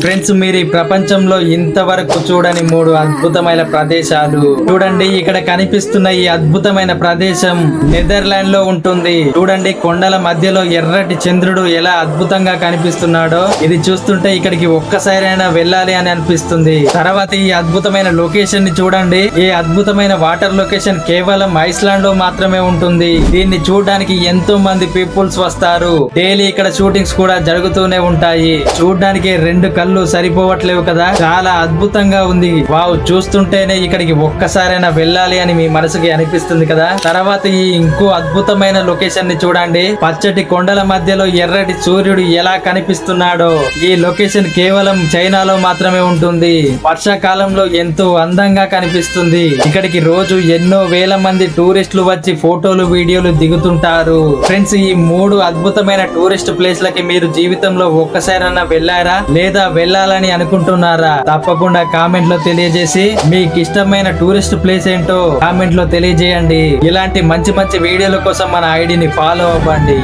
Friends, మీరు ఈ ప్రపంచంలో ఇంతవరకు చూడని 3 అద్భుతమైన ప్రదేశాలు చూడండి. ఇక్కడ కనిపిస్తున్న ఈ అద్భుతమైన ప్రదేశం నెదర్లాండ్ లో ఉంటుంది. చూడండి, కొండల మధ్యలో ఎర్రటి చంద్రుడు ఎలా అద్భుతంగా కనిపిస్తున్నాడో. ఇది చూస్తుంటే ఇక్కడికి ఒక్కసారైనా వెళ్ళాలి అని అనిపిస్తుంది. తర్వాత ఈ అద్భుతమైన లొకేషన్ ని చూడండి. ఈ అద్భుతమైన వాటర్ లొకేషన్ కేవలం ఐస్లాండ్ లో మాత్రమే ఉంటుంది. దీన్ని చూడడానికి ఎంతో మంది పీపుల్స్ వస్తారు. డైలీ ఇక్కడ షూటింగ్స్ కూడా జరుగుతూనే ఉంటాయి. చూడడానికి 2 కళ్ళు సరిపోవట్లేవు కదా. చాలా అద్భుతంగా ఉంది. వావ్, చూస్తుంటేనే ఇక్కడికి ఒక్కసారైనా వెళ్ళాలి అని మీ మనసుకి అనిపిస్తుంది కదా. తర్వాత ఈ ఇంకో అద్భుతమైన లొకేషన్ ని చూడండి. పచ్చటి కొండల మధ్యలో ఎర్రటి సూర్యుడు ఎలా కనిపిస్తున్నాడో. ఈ లొకేషన్ కేవలం చైనాలో మాత్రమే ఉంటుంది. వర్షాకాలంలో ఎంతో అందంగా కనిపిస్తుంది. ఇక్కడికి రోజు ఎన్నో వేల మంది టూరిస్టులు వచ్చి ఫోటోలు వీడియోలు దిగుతుంటారు. ఫ్రెండ్స్, ఈ 3 అద్భుతమైన టూరిస్ట్ ప్లేస్లకి మీరు జీవితంలో ఒక్కసారైనా వెళ్ళారా లేదా వెళ్ళాలని అనుకుంటున్నారా? తప్పకుండా కామెంట్ లో తెలియజేసి మీకు ఇష్టమైన టూరిస్ట్ ప్లేస్ ఏంటో కామెంట్ లో తెలియజేయండి. ఇలాంటి మంచి మంచి వీడియోల కోసం మన ఐడిని ఫాలో అవ్వండి.